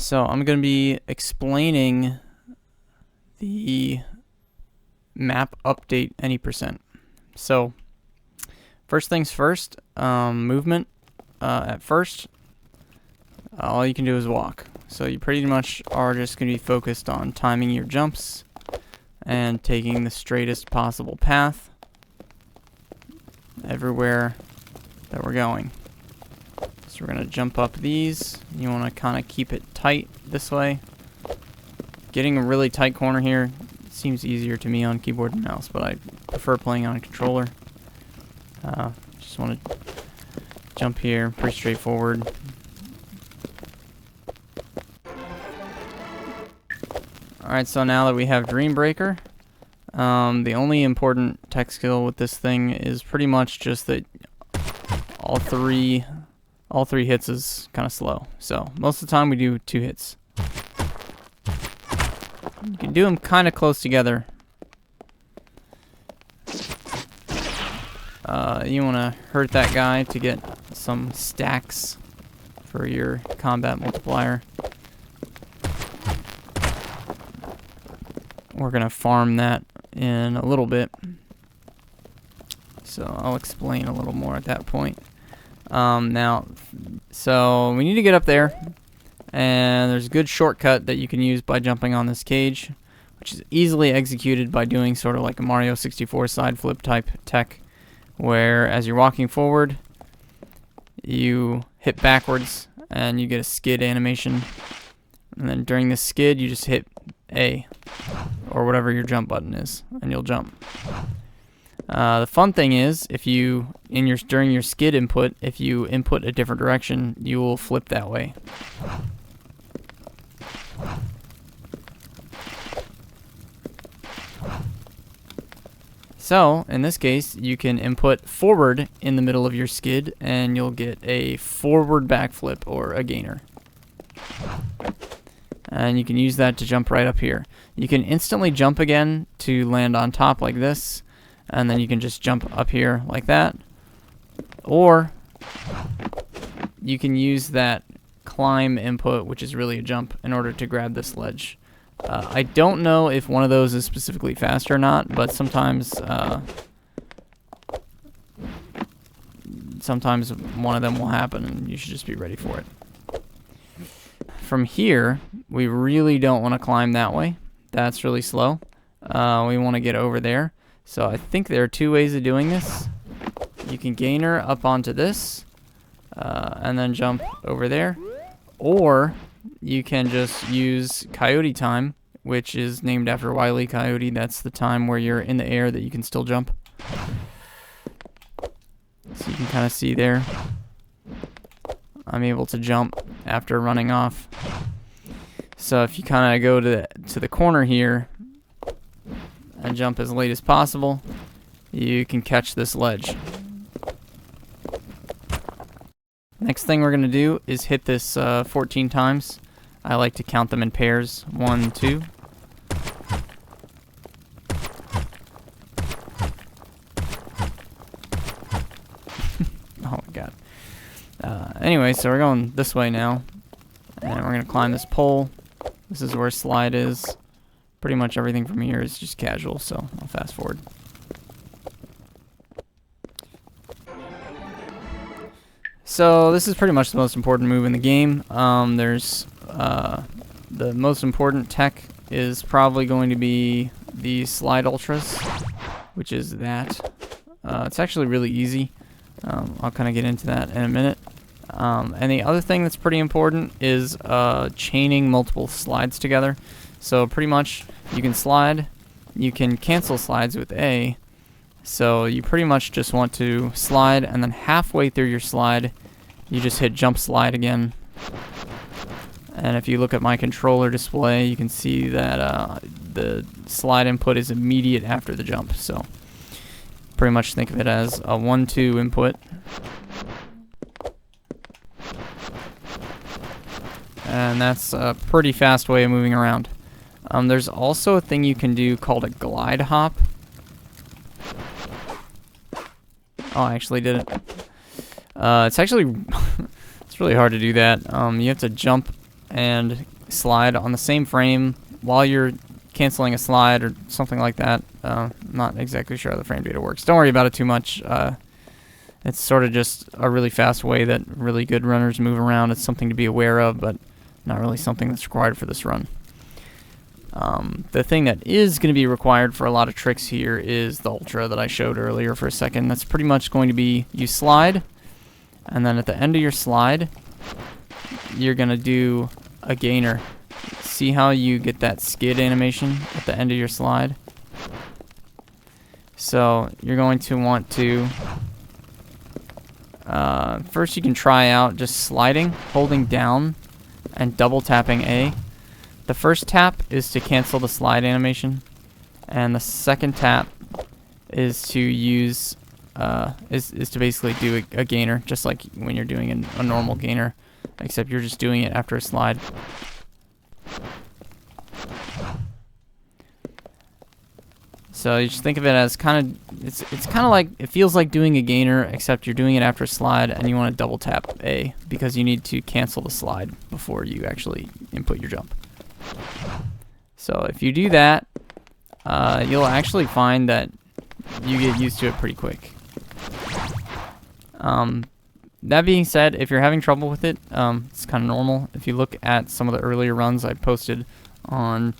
So I'm going to be explaining the map update any %. So first things first, movement. At first, all you can do is walk. So you pretty much are just going to be focused on timing your jumps and taking the straightest possible path everywhere that we're going. So we're going to jump up these. You want to kind of keep it tight this way. Getting a really tight corner here seems easier to me on keyboard and mouse, but I prefer playing on a controller. Just want to jump here, pretty straightforward. Alright, so now that we have Dreambreaker, the only important tech skill with this thing is pretty much just that all three hits is kind of slow. So most of the time we do 2 hits. You can do them kind of close together. You want to hurt that guy to get some stacks for your combat multiplier. We're going to farm that in a little bit. So I'll explain a little more at that point. So we need to get up there. And there's a good shortcut that you can use by jumping on this cage, which is easily executed by doing sort of like a Mario 64 side flip type tech, where as you're walking forward, you hit backwards and you get a skid animation. And then during the skid, you just hit A, or whatever your jump button is, and you'll jump. The fun thing is, if you, during your skid input, if you input a different direction, you will flip that way. So, in this case, you can input forward in the middle of your skid, and you'll get a forward backflip or a gainer. And you can use that to jump right up here. You can instantly jump again to land on top like this, and then you can just jump up here like that. Or you can use that climb input, which is really a jump, in order to grab this ledge. I don't know if one of those is specifically fast or not, but sometimes one of them will happen, and you should just be ready for it. From here, we really don't want to climb that way. That's really slow. We want to get over there. So I think there are 2 ways of doing this. You can gainer up onto this, and then jump over there. Or you can just use Coyote Time, which is named after Wile E. Coyote. That's the time where you're in the air that you can still jump. So you can kind of see there, I'm able to jump after running off. So if you kind of go to the corner here and jump as late as possible, you can catch this ledge. Next thing we're going to do is hit this 14 times. I like to count them in pairs. 1, 2. Oh my god. Anyway, so we're going this way now. And we're going to climb this pole. This is where slide is. Pretty much everything from here is just casual, so I'll fast forward. So this is pretty much the most important move in the game. The most important tech is probably going to be the slide ultras, which is that. It's actually really easy. I'll kind of get into that in a minute. And the other thing that's pretty important is chaining multiple slides together. So pretty much you can slide, you can cancel slides with A. So you pretty much just want to slide, and then halfway through your slide, you just hit jump slide again. And if you look at my controller display, you can see that the slide input is immediate after the jump. So pretty much think of it as a 1-2 input. And that's a pretty fast way of moving around. There's also a thing you can do called a glide hop. Oh, I actually did it. It's actually it's really hard to do that. You have to jump and slide on the same frame while you're canceling a slide or something like that. Not exactly sure how the frame data works. Don't worry about it too much. It's sort of just a really fast way that really good runners move around. It's something to be aware of, but not really something that's required for this run. The thing that is going to be required for a lot of tricks here is the ultra that I showed earlier for a second. That's pretty much going to be you slide, and then at the end of your slide, you're going to do a gainer. See how you get that skid animation at the end of your slide? So you're going to want to first you can try out just sliding, holding down, and double tapping A. The first tap is to cancel the slide animation, and the second tap is to use is to basically do a gainer, just like when you're doing a normal gainer, except you're just doing it after a slide. So you just think of it as kind of, it's kind of like, it feels like doing a gainer, except you're doing it after a slide, and you want to double tap A because you need to cancel the slide before you actually input your jump. So if you do that, you'll actually find that you get used to it pretty quick. That being said, if you're having trouble with it, it's kind of normal. If you look at some of the earlier runs I posted on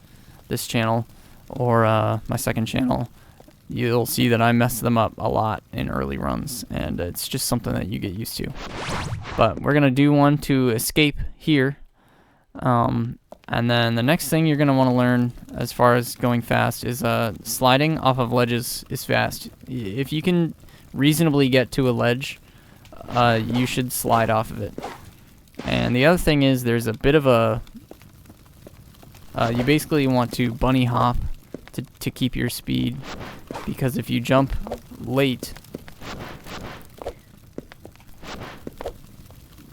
this channel, or my second channel, you'll see that I mess them up a lot in early runs, and it's just something that you get used to. But we're going to do one to escape here, and then the next thing you're going to want to learn as far as going fast is sliding off of ledges is fast. If you can reasonably get to a ledge, you should slide off of it. And the other thing is there's a bit of a you basically want to bunny hop to keep your speed, because if you jump late,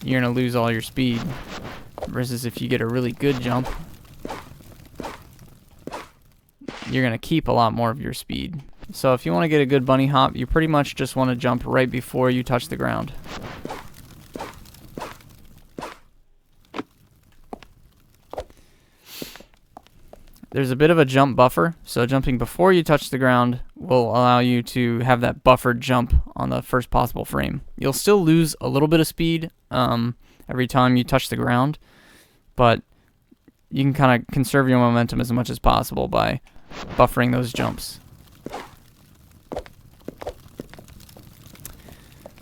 you're going to lose all your speed, versus if you get a really good jump, you're going to keep a lot more of your speed. So if you want to get a good bunny hop, you pretty much just want to jump right before you touch the ground. There's a bit of a jump buffer, so jumping before you touch the ground will allow you to have that buffered jump on the first possible frame. You'll still lose a little bit of speed every time you touch the ground, but you can kind of conserve your momentum as much as possible by buffering those jumps.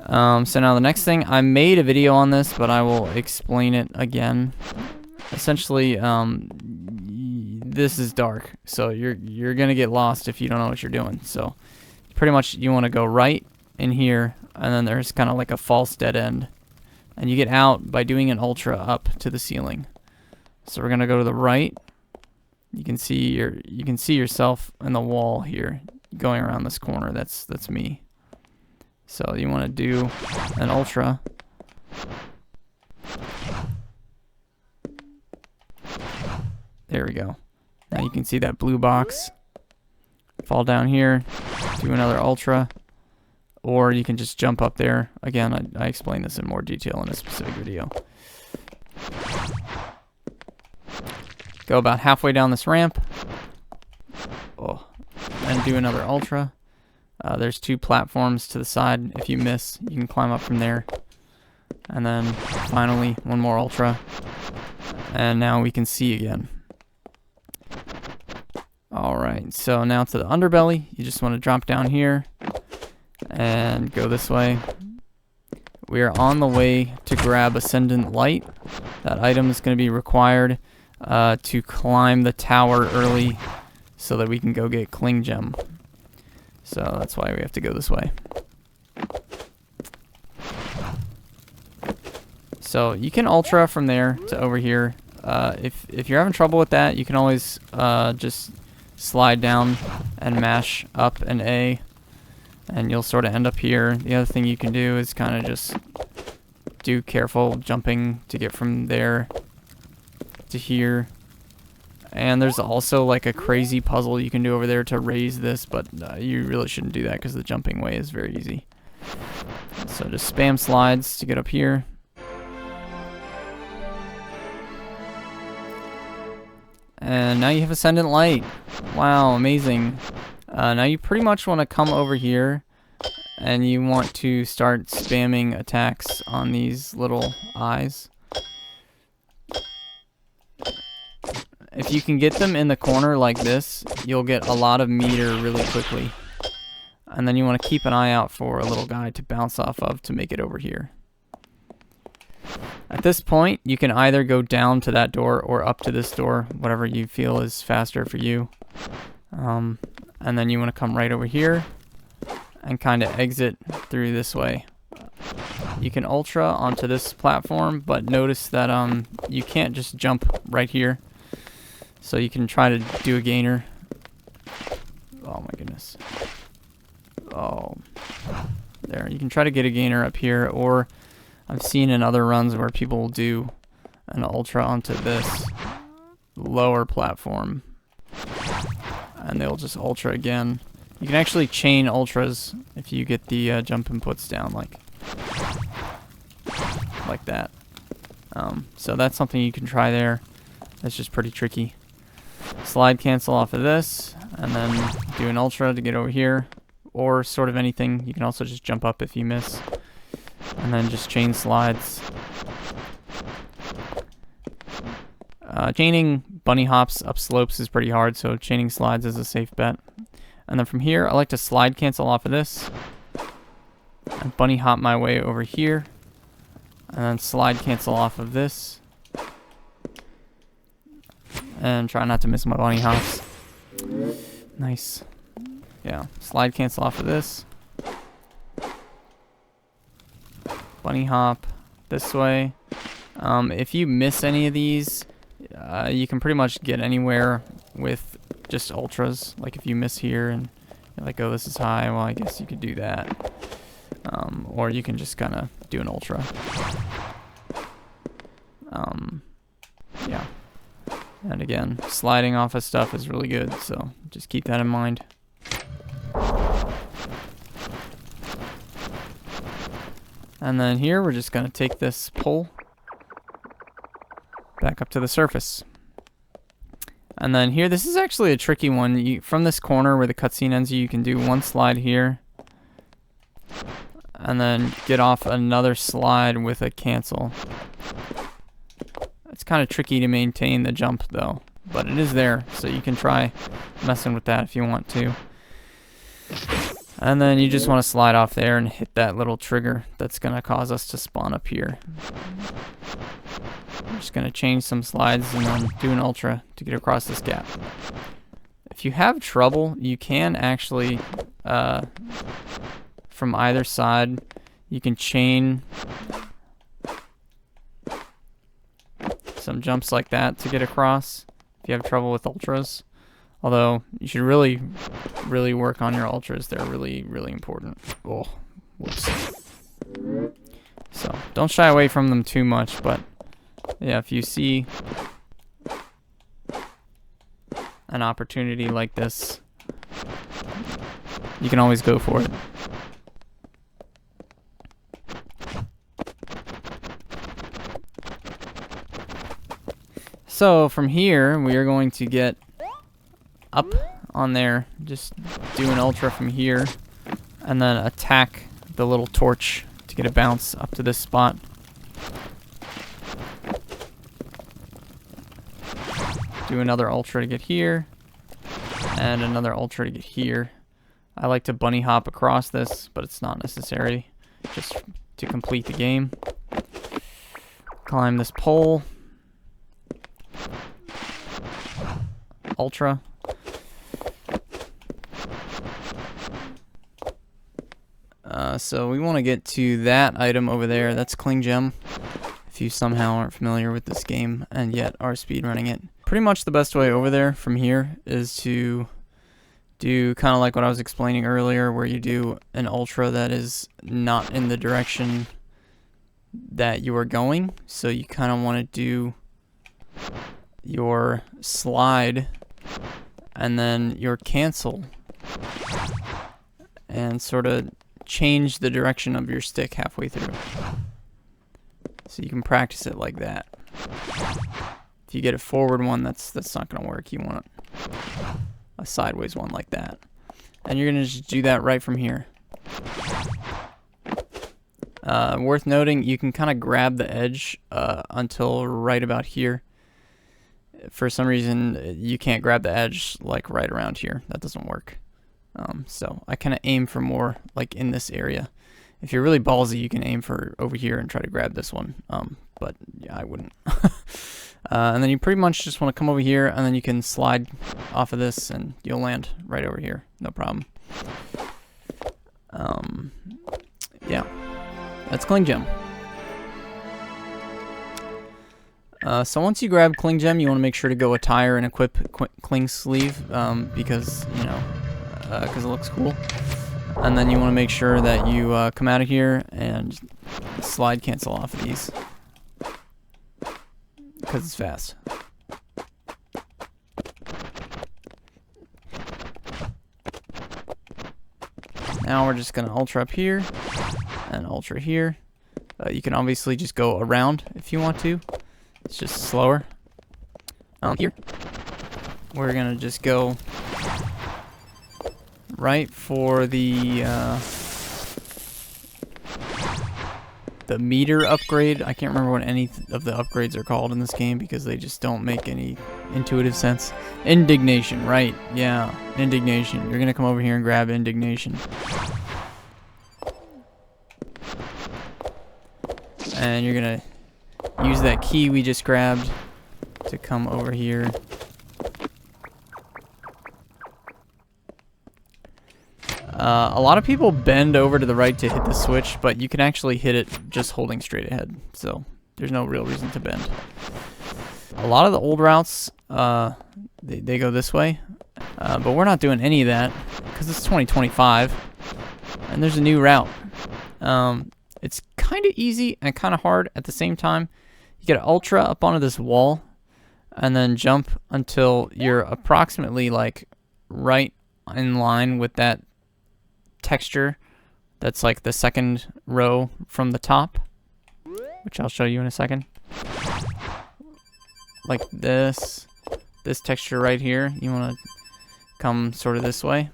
So now the next thing, I made a video on this, but I will explain it again. Essentially, this is dark, so you're gonna get lost if you don't know what you're doing. So pretty much you want to go right in here, and then there's kind of like a false dead end, and you get out by doing an ultra up to the ceiling. So we're gonna go to the right. You can see yourself in the wall here going around this corner. That's me. So you want to do an ultra. There we go. Now you can see that blue box. Fall down here, do another ultra, or you can just jump up there. Again, I explained this in more detail in a specific video. Go about halfway down this ramp. Oh, and do another ultra. There's 2 platforms to the side. If you miss, you can climb up from there. And then finally, one more ultra. And now we can see again. Alright, so now to the underbelly. You just want to drop down here and go this way. We are on the way to grab Ascendant Light. That item is going to be required to climb the tower early so that we can go get Cling Gem. So that's why we have to go this way. So you can ultra from there to over here. If you're having trouble with that, you can always just slide down and mash up and A, and you'll sort of end up here. The other thing you can do is kind of just do careful jumping to get from there to here. And there's also like a crazy puzzle you can do over there to raise this, but you really shouldn't do that because the jumping way is very easy. So just spam slides to get up here. And now you have Ascendant Light. Wow, amazing. Now you pretty much want to come over here and you want to start spamming attacks on these little eyes. If you can get them in the corner like this, you'll get a lot of meter really quickly. And then you want to keep an eye out for a little guy to bounce off of to make it over here. At this point, you can either go down to that door or up to this door, whatever you feel is faster for you. And then you want to come right over here and kind of exit through this way. You can ultra onto this platform, but notice that you can't just jump right here. So you can try to do a gainer. Oh my goodness. Oh. There, you can try to get a gainer up here, or I've seen in other runs where people will do an ultra onto this lower platform. And they'll just ultra again. You can actually chain ultras if you get the jump inputs down like that. So that's something you can try there. That's just pretty tricky. Slide cancel off of this, and then do an ultra to get over here, or sort of anything. You can also just jump up if you miss, and then just chain slides. Chaining bunny hops up slopes is pretty hard, so chaining slides is a safe bet. And then from here, I like to slide cancel off of this, and bunny hop my way over here, and then slide cancel off of this, and try not to miss my bunny hops. Nice. Yeah, slide cancel off of this, bunny hop this way. If you miss any of these, you can pretty much get anywhere with just ultras. Like if you miss here and you're like, oh, this is high, well, I guess you could do that. Or you can just kind of do an ultra. Yeah. And again, sliding off of stuff is really good, so just keep that in mind. And then here, we're just going to take this pole back up to the surface. And then here, this is actually a tricky one. From this corner where the cutscene ends, you can do one slide here, and then get off another slide with a cancel. It's kind of tricky to maintain the jump though, but it is there, so you can try messing with that if you want to. And then you just want to slide off there and hit that little trigger that's going to cause us to spawn up here. I'm just going to change some slides and then do an ultra to get across this gap. If you have trouble, you can actually, from either side, you can chain some jumps like that to get across if you have trouble with ultras. Although, you should really, really work on your ultras. They're really, really important. Oh, whoops. So, don't shy away from them too much, but yeah, if you see an opportunity like this, you can always go for it. So from here, we are going to get up on there, just do an ultra from here, and then attack the little torch to get a bounce up to this spot. Do another ultra to get here, and another ultra to get here. I like to bunny hop across this, but it's not necessary, just to complete the game. Climb this pole. Ultra. So we want to get to that item over there. That's Cling Gem. If you somehow aren't familiar with this game and yet are speedrunning it. Pretty much the best way over there from here is to do kind of like what I was explaining earlier, where you do an ultra that is not in the direction that you are going. So you kind of want to do your slide and then your cancel and sort of change the direction of your stick halfway through. So you can practice it like that. If you get a forward one, that's not going to work. You want a sideways one like that. And you're going to just do that right from here. Worth noting, you can kind of grab the edge until right about here. For some reason, you can't grab the edge like right around here. That doesn't work. So I kind of aim for more like in this area. If you're really ballsy, you can aim for over here and try to grab this one. But yeah, I wouldn't. And then you pretty much just want to come over here, and then you can slide off of this, and you'll land right over here. No problem. Yeah, that's Cling Gem. So once you grab Cling Gem, you want to make sure to go attire and equip Cling Sleeve, because, you know, because it looks cool. And then you want to make sure that you come out of here and slide cancel off of these, because it's fast. Now we're just going to ultra up here and ultra here. You can obviously just go around if you want to. It's just slower. Here, we're going to just go right for the meter upgrade. I can't remember what any of the upgrades are called in this game because they just don't make any intuitive sense. Indignation, right? Yeah, Indignation. You're gonna come over here and grab Indignation. And you're gonna use that key we just grabbed to come over here. A lot of people bend over to the right to hit the switch, but you can actually hit it just holding straight ahead, so there's no real reason to bend. A lot of the old routes, they go this way, but we're not doing any of that because it's 2025, and there's a new route. It's kind of easy and kind of hard at the same time. You get ultra up onto this wall, and then jump until you're approximately like right in line with that texture that's like the second row from the top, which I'll show you in a second. Like this texture right here, you want to come sort of this way.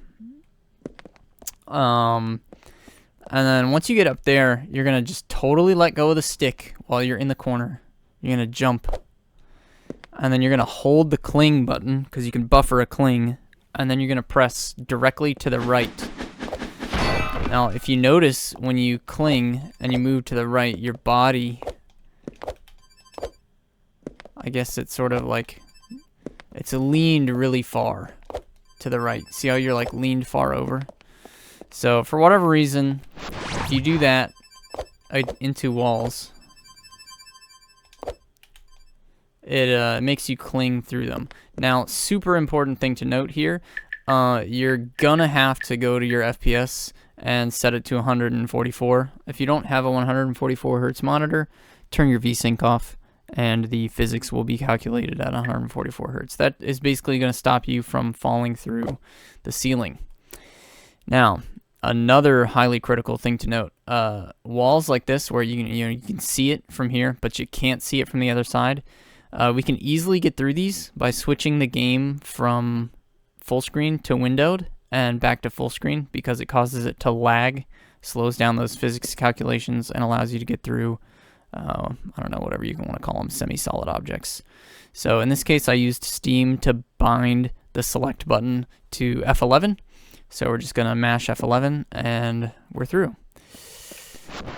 And then once you get up there, you're gonna just totally let go of the stick while you're in the corner. You're gonna jump, and then you're gonna hold the cling button because you can buffer a cling, and then you're gonna press directly to the right. Now, if you notice, when you cling and you move to the right, your body, I guess it's sort of like, it's leaned really far to the right. See how you're like leaned far over? So for whatever reason, if you do that into walls, it makes you cling through them. Now, super important thing to note here, you're gonna have to go to your FPS and set it to 144. If you don't have a 144 hertz monitor, turn your VSync off and the physics will be calculated at 144 hertz. That is basically going to stop you from falling through the ceiling. Now, another highly critical thing to note, walls like this where you can see it from here, but you can't see it from the other side. We can easily get through these by switching the game from full screen to windowed and back to full screen, because it causes it to lag, slows down those physics calculations, and allows you to get through, I don't know, whatever you want to call them, semi-solid objects. So in this case, I used Steam to bind the select button to F11. So we're just going to mash F11 and we're through.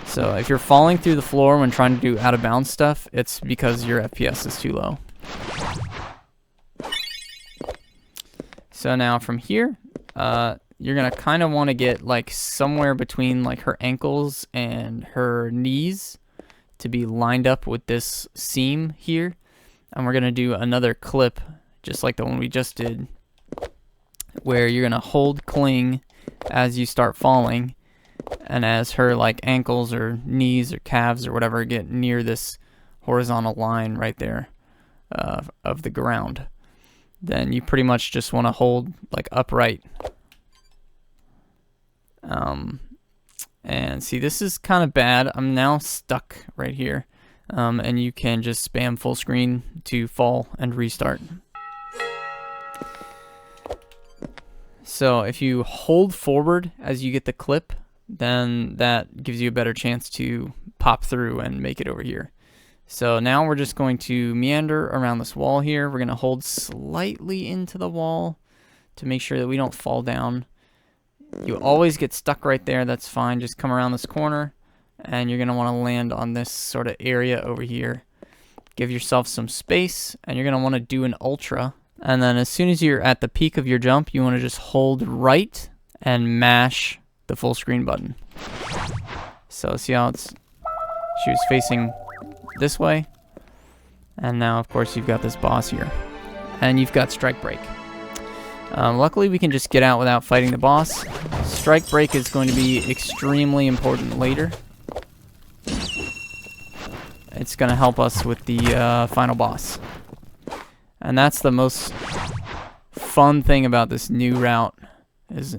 So if you're falling through the floor when trying to do out of bounds stuff, it's because your FPS is too low. So now from here, you're going to kind of want to get like somewhere between like her ankles and her knees to be lined up with this seam here. And we're going to do another clip just like the one we just did, where you're going to hold cling as you start falling, and as her like ankles or knees or calves or whatever get near this horizontal line right there of the ground, then you pretty much just want to hold like upright. And see, this is kind of bad. I'm now stuck right here. and you can just spam full screen to fall and restart. So if you hold forward as you get the clip, then that gives you a better chance to pop through and make it over here. So now we're just going to meander around this wall here. We're going to hold slightly into the wall to make sure that we don't fall down. You always get stuck right there. That's fine. Just come around this corner, and you're going to want to land on this sort of area over here. Give yourself some space, and you're going to want to do an ultra. And then as soon as you're at the peak of your jump, you want to just hold right and mash the full screen button. So see how she was facing this way, and now of course you've got this boss here, and you've got strike break. Luckily we can just get out without fighting the boss. Strike break is going to be extremely important later. It's going to help us with the final boss, and that's the most fun thing about this new route, is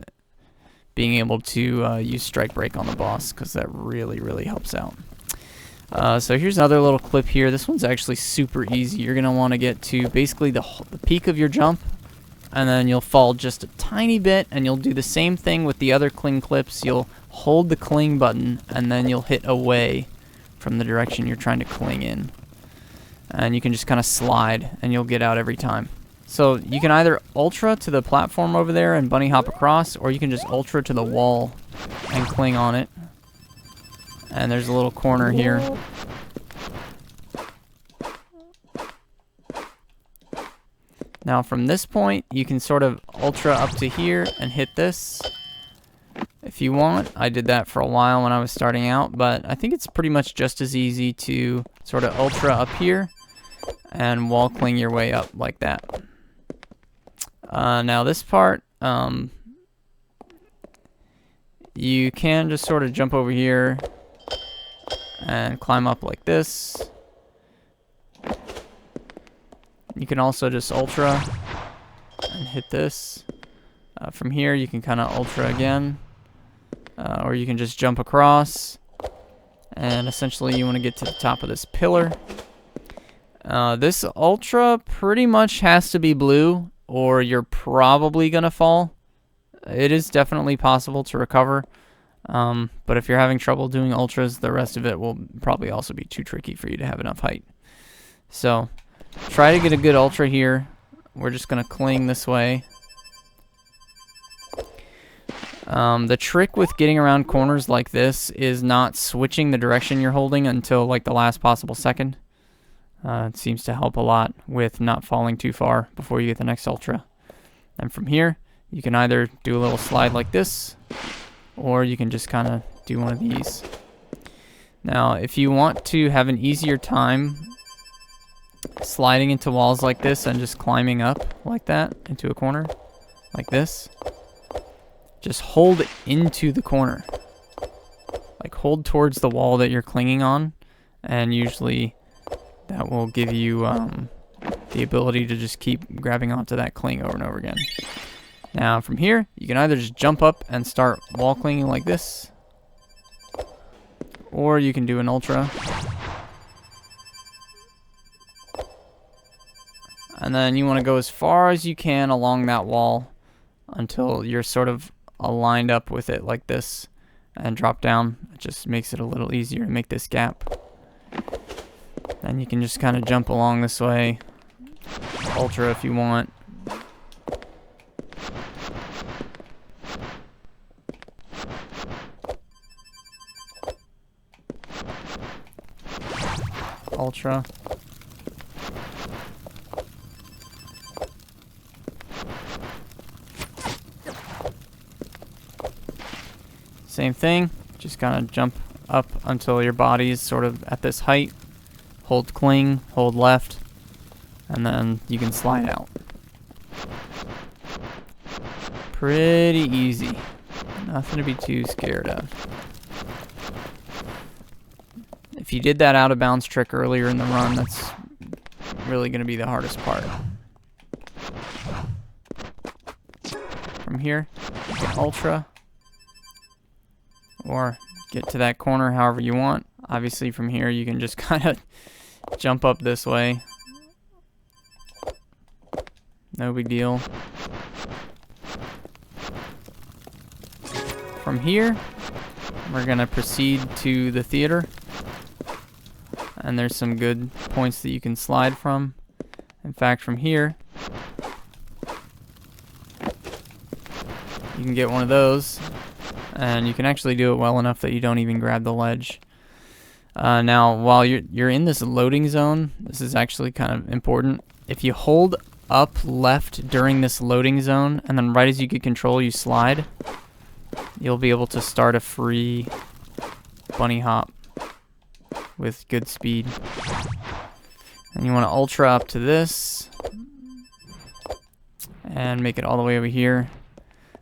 being able to use strike break on the boss, because that really helps out. So here's another little clip here. This one's actually super easy. You're going to want to get to basically the peak of your jump, and then you'll fall just a tiny bit, and you'll do the same thing with the other cling clips. You'll hold the cling button, and then you'll hit away from the direction you're trying to cling in. And you can just kind of slide, and you'll get out every time. So you can either ultra to the platform over there and bunny hop across, or you can just ultra to the wall and cling on it. And there's a little corner here. Now from this point, you can sort of ultra up to here and hit this if you want. I did that for a while when I was starting out, but I think it's pretty much just as easy to sort of ultra up here and wall cling your way up like that. Now this part, you can just sort of jump over here and climb up like this. You can also just ultra and hit this. From here you can kind of ultra again, or you can just jump across, and essentially you want to get to the top of this pillar. This ultra pretty much has to be blue, or you're probably gonna fall. It is definitely possible to recover, but if you're having trouble doing ultras, the rest of it will probably also be too tricky for you to have enough height. So try to get a good ultra here. We're just gonna cling this way. The trick with getting around corners like this is not switching the direction you're holding until like the last possible second. It seems to help a lot with not falling too far before you get the next ultra. And from here, you can either do a little slide like this, or you can just kind of do one of these. Now, if you want to have an easier time sliding into walls like this and just climbing up like that into a corner, like this, just hold into the corner. Like hold towards the wall that you're clinging on, and usually that will give you the ability to just keep grabbing onto that cling over and over again. Now from here, you can either just jump up and start wall clinging like this, or you can do an ultra. And then you want to go as far as you can along that wall until you're sort of aligned up with it like this, and drop down. It just makes it a little easier to make this gap. Then you can just kind of jump along this way, ultra if you want. Ultra. Same thing, just kind of jump up until your body is sort of at this height. Hold cling, hold left, and then you can slide out. Pretty easy. Nothing to be too scared of. If you did that out of bounds trick earlier in the run, that's really going to be the hardest part. From here, you can ultra, or get to that corner however you want. Obviously from here you can just kind of jump up this way. No big deal. From here, we're going to proceed to the theater. And there's some good points that you can slide from. In fact, from here, you can get one of those. And you can actually do it well enough that you don't even grab the ledge. Now, while you're in this loading zone, this is actually kind of important. If you hold up left during this loading zone, and then right as you get control, you slide, you'll be able to start a free bunny hop with good speed. And you want to ultra up to this and make it all the way over here.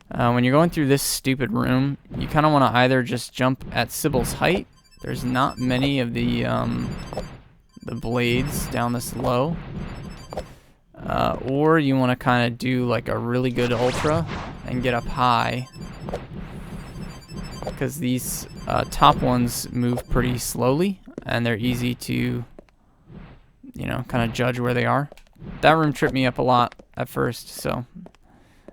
When you're going through this stupid room, you kind of want to either just jump at Sybil's height. There's not many of the blades down this low. Or you want to kind of do like a really good ultra and get up high. Because these top ones move pretty slowly and they're easy to, you know, kind of judge where they are. That room tripped me up a lot at first, so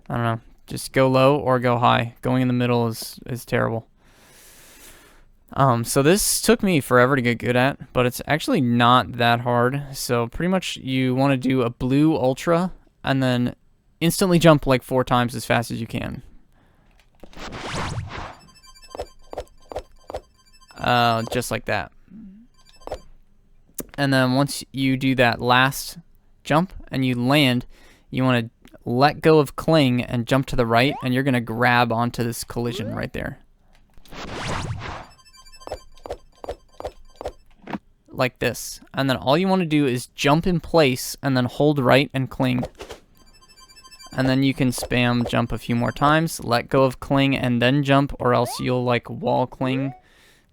I don't know. Just go low or go high. Going in the middle is terrible. So this took me forever to get good at, but it's actually not that hard. So pretty much you want to do a blue ultra and then instantly jump like 4 times as fast as you can. Just like that. And then once you do that last jump and you land, you want to let go of cling and jump to the right, and you're going to grab onto this collision right there. Like this. And then all you want to do is jump in place and then hold right and cling. And then you can spam jump a few more times, let go of cling and then jump, or else you'll like wall cling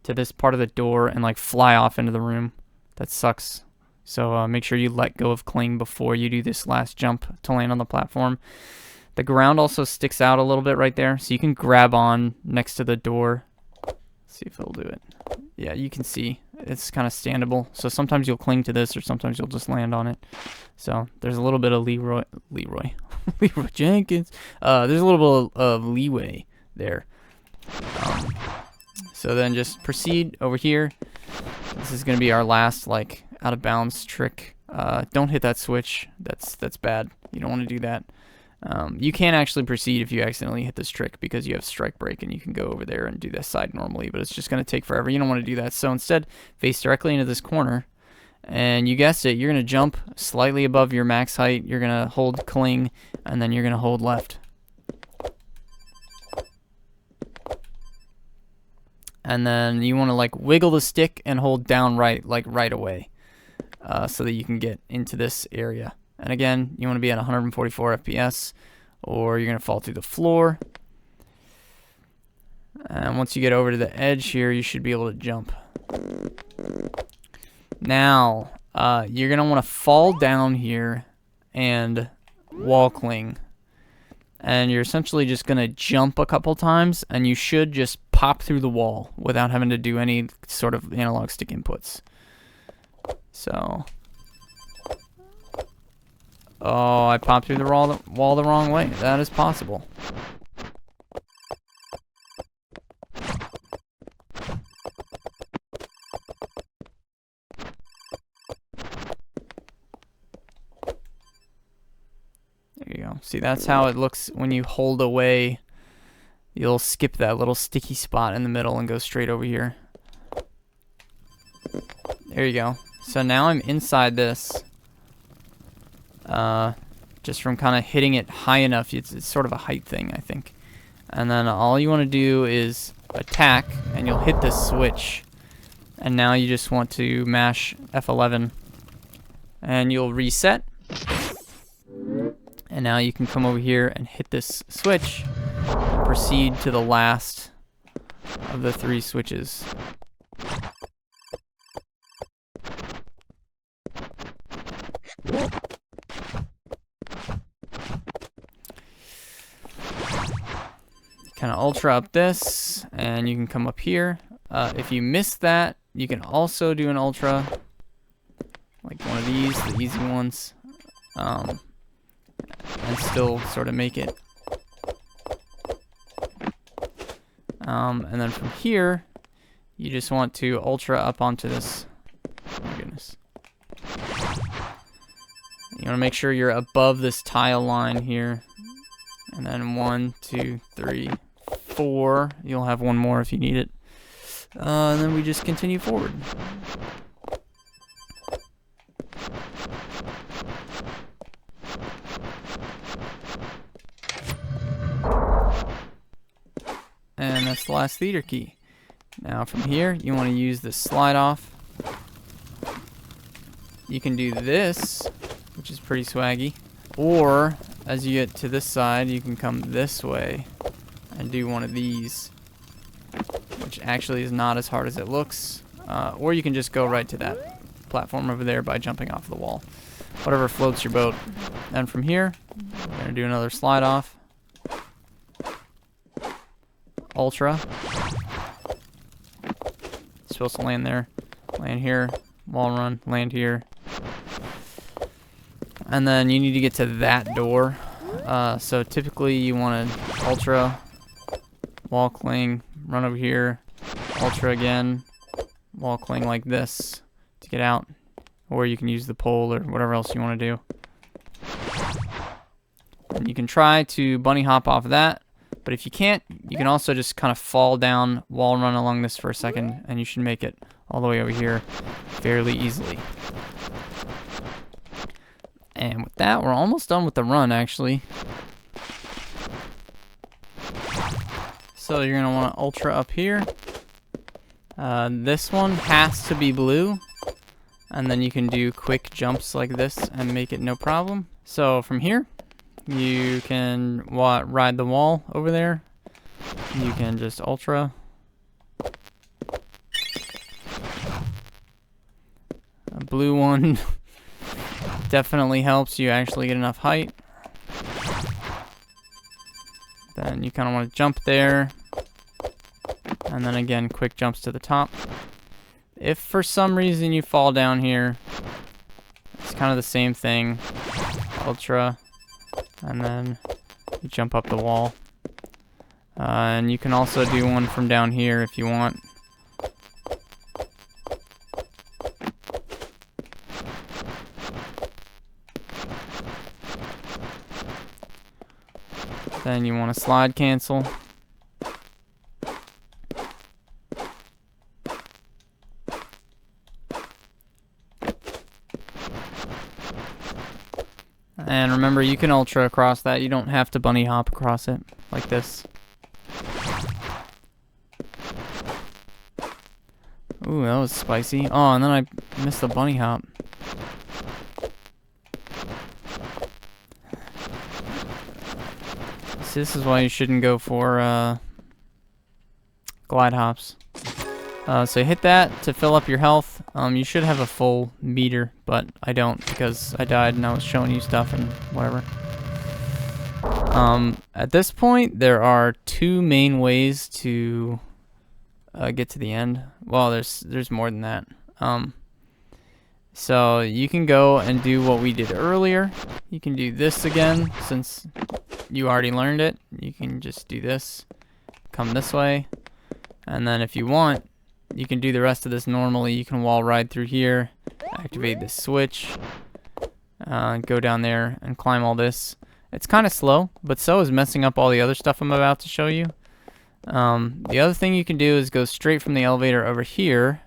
to this part of the door and like fly off into the room. That sucks. So make sure you let go of cling before you do this last jump to land on the platform. The ground also sticks out a little bit right there, so you can grab on next to the door. Let's see if it'll do it. Yeah, you can see it's kind of standable. So sometimes you'll cling to this, or sometimes you'll just land on it. So there's a little bit of Leroy Jenkins. There's a little bit of leeway there. So then just proceed over here. This is going to be our last like out of bounds trick. Don't hit that switch. That's bad. You don't want to do that. You can actually proceed if you accidentally hit this trick because you have strike break and you can go over there and do this side normally, but it's just going to take forever. You don't want to do that. So instead, face directly into this corner, and you guessed it, you're going to jump slightly above your max height. You're going to hold cling, and then you're going to hold left. And then you want to like wiggle the stick and hold down right, like right away, so that you can get into this area. And again, you want to be at 144 FPS, or you're going to fall through the floor. And once you get over to the edge here, you should be able to jump. Now, you're going to want to fall down here and wall cling. And you're essentially just going to jump a couple times, and you should just pop through the wall without having to do any sort of analog stick inputs. So... oh, I popped through the wall the wrong way. That is possible. There you go. See, that's how it looks when you hold away. You'll skip that little sticky spot in the middle and go straight over here. There you go. So now I'm inside this. Just from kind of hitting it high enough. It's sort of a height thing, I think. And then all you want to do is attack, and you'll hit this switch. And now you just want to mash F11. And you'll reset. And now you can come over here and hit this switch. And proceed to the last of the 3 switches. Kind of ultra up this, and you can come up here. If you miss that, you can also do an ultra these, the easy ones, and still sort of make it. And then from here, you just want to ultra up onto this. Oh my goodness. You want to make sure you're above this tile line here. And then 1, 2, 3, 4. You'll have one more if you need it. And then we just continue forward. And that's the last theater key. Now from here, you want to use the slide off. You can do this, which is pretty swaggy. Or, as you get to this side, you can come this way and do one of these, which actually is not as hard as it looks. Or you can just go right to that platform over there by jumping off the wall. Whatever floats your boat. And from here, we're going to do another slide off. Ultra. Supposed to land there. Land here. Wall run. Land here. And then you need to get to that door. So typically you want to ultra, wall cling, run over here, ultra again, wall cling like this to get out. Or you can use the pole or whatever else you want to do. And you can try to bunny hop off of that. But if you can't, you can also just kind of fall down, wall run along this for a second, and you should make it all the way over here fairly easily. And with that, we're almost done with the run, actually. So you're going to want to ultra up here. This one has to be blue. And then you can do quick jumps like this and make it no problem. So from here, you can ride the wall over there. You can just ultra. A blue one definitely helps you actually get enough height. Then you kind of want to jump there. And then again, quick jumps to the top. If for some reason you fall down here, it's kind of the same thing. Ultra. And then you jump up the wall. And you can also do one from down here if you want. Then you want to slide cancel. And remember, you can ultra across that. You don't have to bunny hop across it like this. Ooh, that was spicy. Oh, and then I missed the bunny hop. See, this is why you shouldn't go for glide hops. So hit that to fill up your health. You should have a full meter, but I don't because I died and I was showing you stuff and whatever. At this point, there are two main ways to get to the end. Well, there's more than that. So you can go and do what we did earlier. You can do this again since you already learned it. You can just do this, come this way, and then if you want, you can do the rest of this normally. You can wall ride through here, activate this switch, go down there and climb all this. It's kind of slow, but so is messing up all the other stuff I'm about to show you. The other thing you can do is go straight from the elevator over here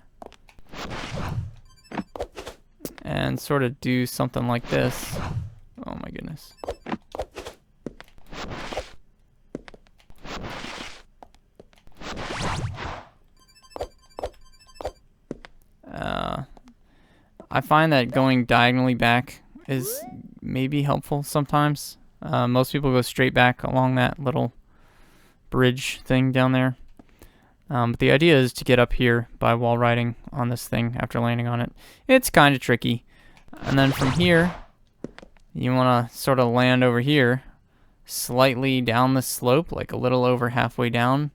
and sort of do something like this. Oh my goodness. I find that going diagonally back is maybe helpful sometimes. Most people go straight back along that little bridge thing down there. But the idea is to get up here by wall riding on this thing after landing on it. It's kind of tricky. And then from here, you want to sort of land over here, slightly down the slope, like a little over halfway down.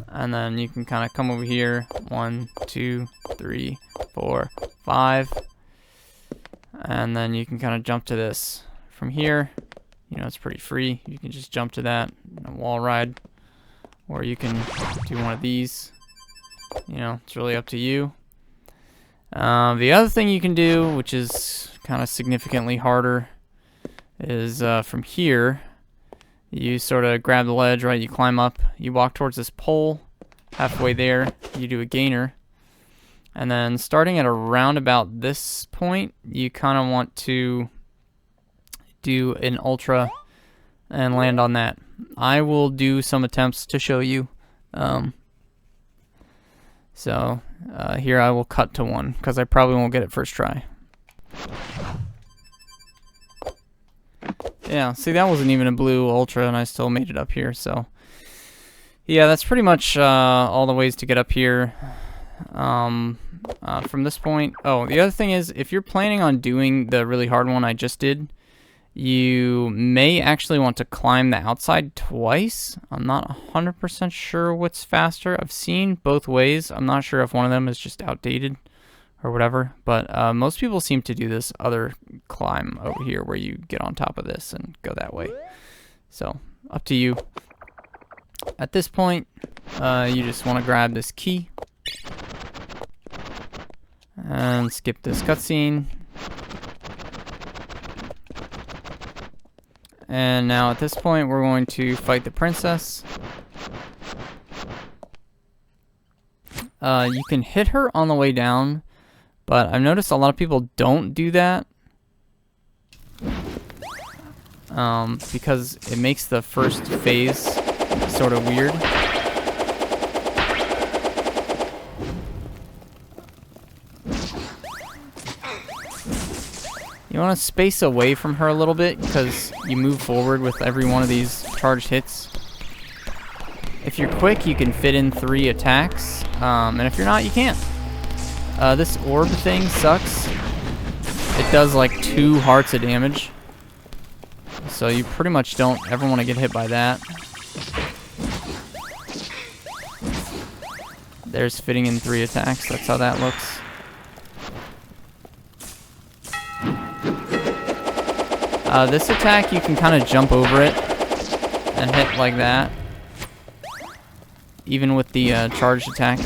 And then you can kind of come over here, 1, 2, 3, 4, 5. And then you can kind of jump to this from here. You know, it's pretty free. You can just jump to that, a wall ride, or you can do one of these. You know, it's really up to you. The other thing you can do, which is kind of significantly harder, is from here, you sort of grab the ledge, right? You climb up, you walk towards this pole. Halfway there, you do a gainer. And then starting at around about this point, you kind of want to do an ultra and land on that. I will do some attempts to show you. Here I will cut to one because I probably won't get it first try. Yeah, see, that wasn't even a blue ultra and I still made it up here. So yeah, that's pretty much all the ways to get up here. From this point. Oh, the other thing is, if you're planning on doing the really hard one I just did, you may actually want to climb the outside twice. I'm not 100% sure what's faster. I've seen both ways. I'm not sure if one of them is just outdated or whatever, but most people seem to do this other climb over here where you get on top of this and go that way. So, up to you. At this point, you just want to grab this key and skip this cutscene. And now at this point, we're going to fight the princess. You can hit her on the way down, but I've noticed a lot of people don't do that because it makes the first phase sort of weird. You want to space away from her a little bit because you move forward with every one of these charged hits. If you're quick, you can fit in 3 attacks, and if you're not, you can't. This orb thing sucks. It does like 2 hearts of damage, so you pretty much don't ever want to get hit by that. There's fitting in 3 attacks. That's how that looks. This attack, you can kind of jump over it and hit like that, even with the charged attack.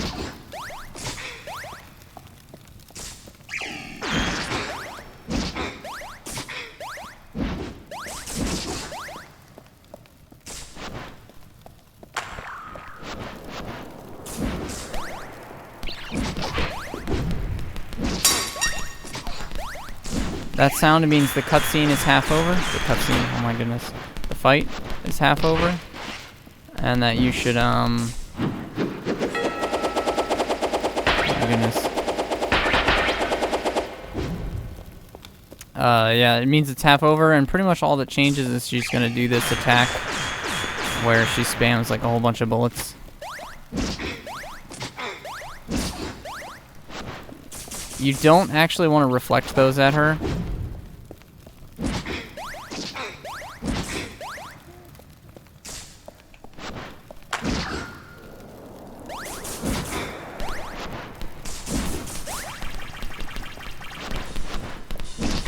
That sound means the cutscene is half over. The cutscene, oh my goodness. The fight is half over. And that you should, oh my goodness. Yeah, it means it's half over, and pretty much all that changes is she's gonna do this attack where she spams like a whole bunch of bullets. You don't actually want to reflect those at her.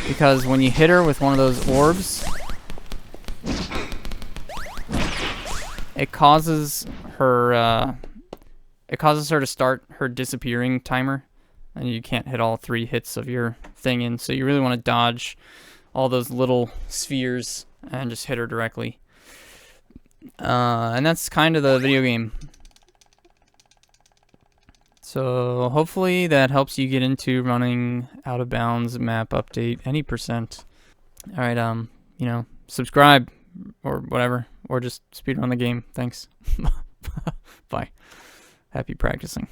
Because when you hit her with one of those orbs, it causes her to start her disappearing timer, and you can't hit all 3 hits of your thing in. So you really want to dodge all those little spheres and just hit her directly. And that's kind of the video game. So hopefully that helps you get into running out of bounds map update any %. All right, you know, subscribe or whatever, or just speedrun the game. Thanks. Bye. Happy practicing.